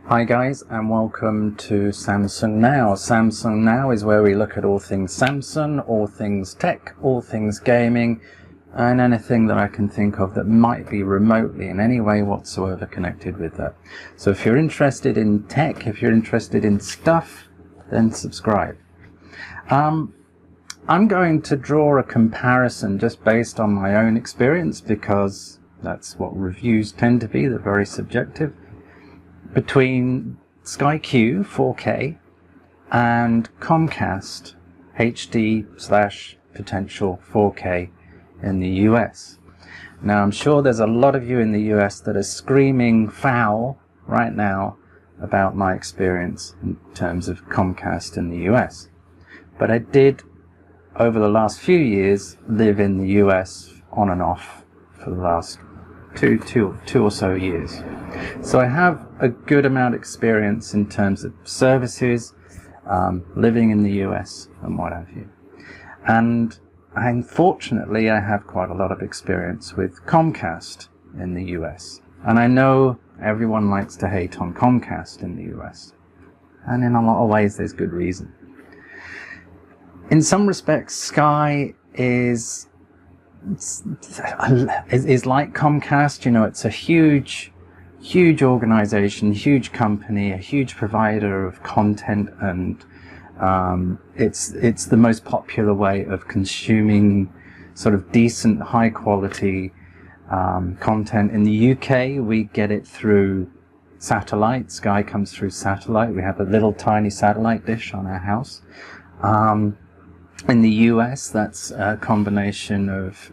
Hi guys, and welcome to Samsung Now. Samsung Now is where we look at all things Samsung, all things tech, all things gaming, and anything that I can think of that might be remotely in any way whatsoever connected with that. So if you're interested in tech, if you're interested in stuff, then subscribe. I'm going to draw a comparison just based on my own experience, because that's what reviews tend to be, they're very subjective, between Sky Q 4K and Comcast HD/potential 4K in the US. Now I'm sure there's a lot of you in the US that are screaming foul right now about my experience in terms of Comcast in the US. But I did, over the last few years, live in the US on and off for the last two or so years. So I have a good amount of experience in terms of services, living in the US and what have you. And unfortunately, I have quite a lot of experience with Comcast in the US. And I know everyone likes to hate on Comcast in the US. And in a lot of ways, there's good reason. In some respects, Sky is like Comcast. You know, it's a huge organization, huge company, a huge provider of content, and it's the most popular way of consuming sort of decent, high quality content. In the UK, we get it through satellite. Sky comes through satellite. We have a little tiny satellite dish on our house. In the US, that's a combination of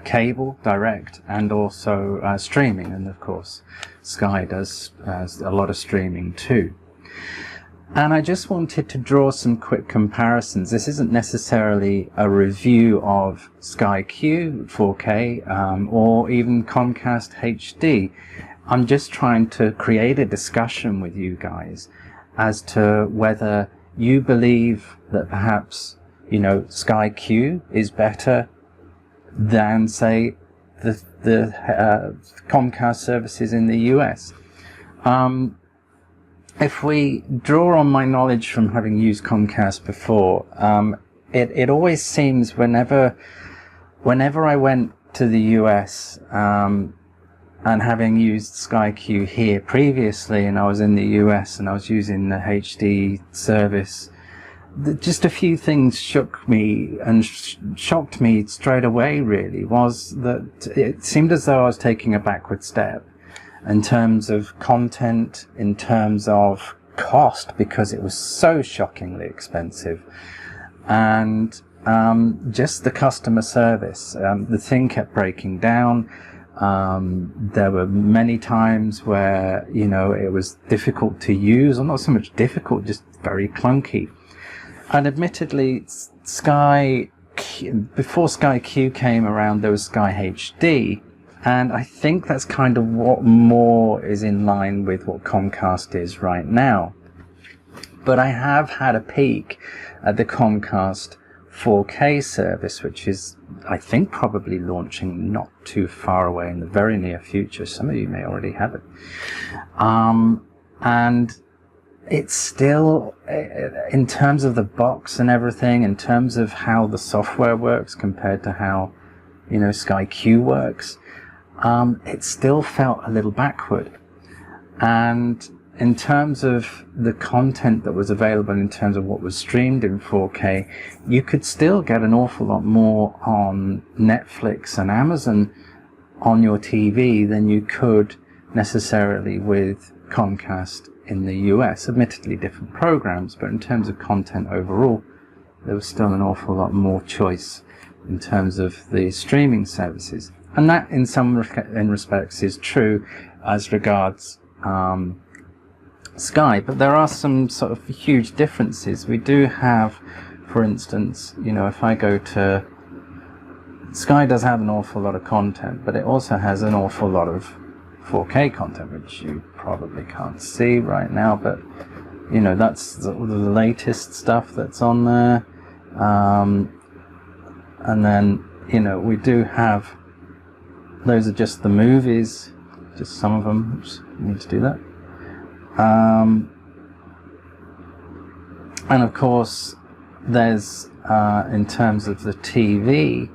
cable, direct, and also streaming. And of course, Sky does a lot of streaming too. And I just wanted to draw some quick comparisons. This isn't necessarily a review of Sky Q 4K or even Comcast HD. I'm just trying to create a discussion with you guys as to whether you believe that perhaps, you know, Sky Q is better than, say, the Comcast services in the US. If we draw on my knowledge from having used Comcast before, it always seems whenever I went to the US, and having used Sky Q here previously, and I was in the US and I was using the HD service, just a few things shook me and shocked me straight away, really, was that it seemed as though I was taking a backward step in terms of content, in terms of cost, because it was so shockingly expensive, and just the customer service. The thing kept breaking down. There were many times where, you know, it was difficult to use, or not so much difficult, just very clunky. And admittedly, before Sky Q came around, there was Sky HD, and I think that's kind of what more is in line with what Comcast is right now. But I have had a peek at the Comcast 4K service, which is, I think, probably launching not too far away in the very near future. Some of you may already have it. And it's still, in terms of the box and everything, in terms of how the software works compared to how, you know, Sky Q works, it still felt a little backward. And in terms of the content that was available, in terms of what was streamed in 4K, you could still get an awful lot more on Netflix and Amazon on your TV than you could necessarily with Comcast in the US. Admittedly different programs, but in terms of content overall, there was still an awful lot more choice in terms of the streaming services. And that in some respects is true as regards Sky, but there are some sort of huge differences. We do have, for instance, you know, if I go to Sky, does have an awful lot of content, but it also has an awful lot of 4K content, which you probably can't see right now, but you know, that's the latest stuff that's on there. And then, you know, we do have, those are just the movies, just some of them. Oops, I need to do that. And of course, there's, in terms of the TV,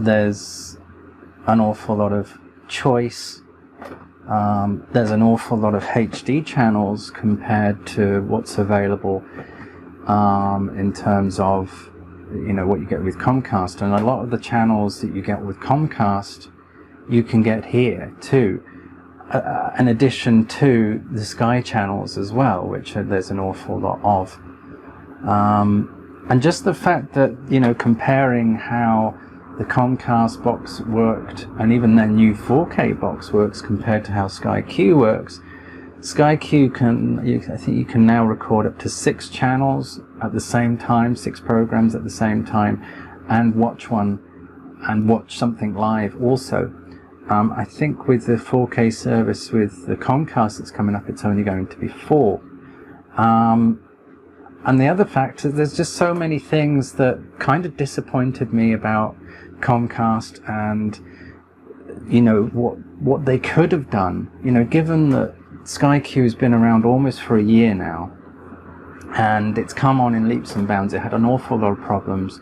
there's an awful lot of choice. There's an awful lot of HD channels compared to what's available in terms of, you know, what you get with Comcast. And a lot of the channels that you get with Comcast, you can get here too. In addition to the Sky channels as well, which there's an awful lot of. And just the fact that, you know, comparing how the Comcast box worked and even their new 4K box works compared to how Sky Q works. Sky Q I think you can now record up to 6 channels at the same time, 6 programs at the same time, and watch something live also. I think with the 4K service with the Comcast that's coming up, it's only going to be 4. And the other factor, there's just so many things that kind of disappointed me about Comcast and, you know, what they could have done. You know, given that Sky Q has been around almost for a year now, and it's come on in leaps and bounds. It had an awful lot of problems.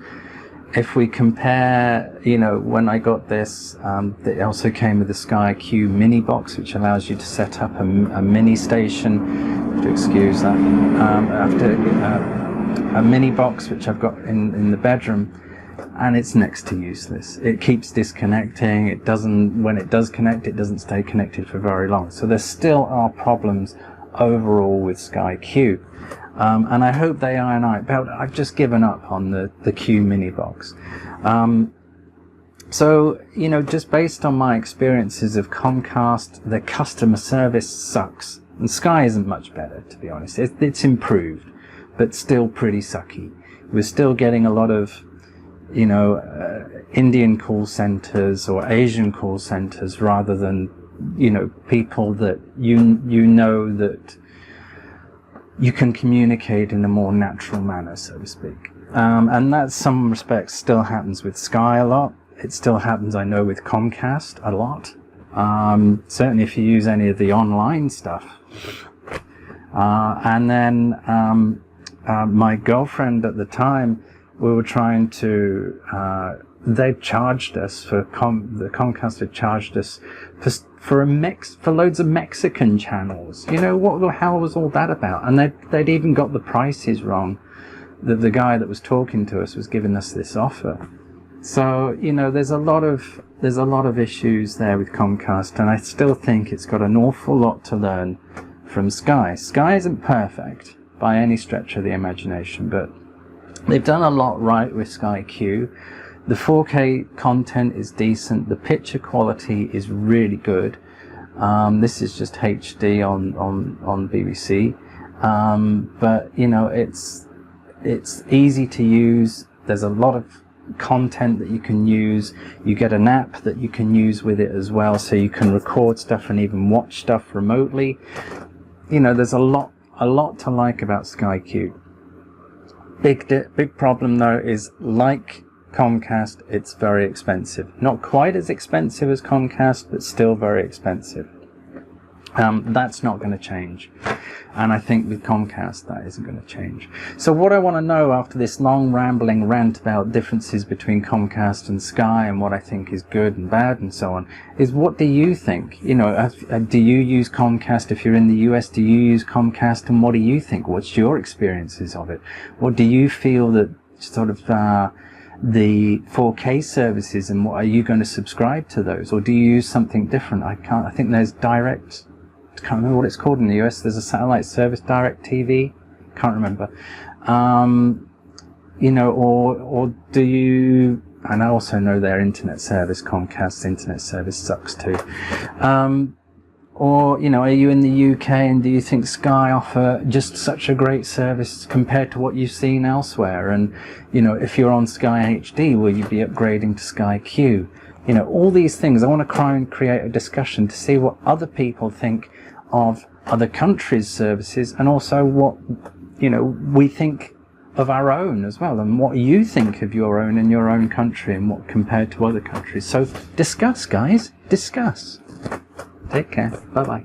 If we compare, you know, when I got this, it also came with the Sky Q mini box, which allows you to set up a mini station. To excuse that, a mini box which I've got in the bedroom, and it's next to useless. It keeps disconnecting. It doesn't. When it does connect, it doesn't stay connected for very long. So there still are problems overall with Sky Q. And I hope they iron out. But I've just given up on the Q mini box. So, you know, just based on my experiences of Comcast, the customer service sucks. And Sky isn't much better, to be honest. It's improved, but still pretty sucky. We're still getting a lot of, you know, Indian call centers or Asian call centers rather than, you know, people that you know that you can communicate in a more natural manner, so to speak. And that, in some respects, still happens with Sky a lot. It still happens, I know, with Comcast a lot. Certainly if you use any of the online stuff. And then my girlfriend at the time, we were trying to, they charged us for, the Comcast had charged us for loads of Mexican channels. You know, what the hell was all that about? And they'd even got the prices wrong. The guy that was talking to us was giving us this offer. So, you know, there's a lot of issues there with Comcast, and I still think it's got an awful lot to learn from Sky. Sky isn't perfect by any stretch of the imagination, but they've done a lot right with Sky Q. The 4K content is decent. The picture quality is really good. This is just HD on BBC, but you know, it's easy to use. There's a lot of content that you can use. You get an app that you can use with it as well, so you can record stuff and even watch stuff remotely. You know, there's a lot to like about Sky Q. Big problem though is, like Comcast, it's very expensive. Not quite as expensive as Comcast, but still very expensive. That's not going to change. And I think with Comcast, that isn't going to change. So what I want to know after this long rambling rant about differences between Comcast and Sky and what I think is good and bad and so on, is what do you think? You know, do you use Comcast? If you're in the US, do you use Comcast? And what do you think? What's your experiences of it? What do you feel that sort of the 4K services, and what are you going to subscribe to those? Or do you use something different? I think there's direct, I can't remember what it's called in the US. There's a satellite service, Direct TV. Can't remember. You know, or do you, and I also know their internet service, Comcast's internet service sucks too. Or, you know, are you in the UK and do you think Sky offer just such a great service compared to what you've seen elsewhere? And, you know, if you're on Sky HD, will you be upgrading to Sky Q? You know, all these things. I want to try and create a discussion to see what other people think of other countries' services, and also what, you know, we think of our own as well, and what you think of your own in your own country and what compared to other countries. So discuss, guys, discuss. Take care. Bye-bye.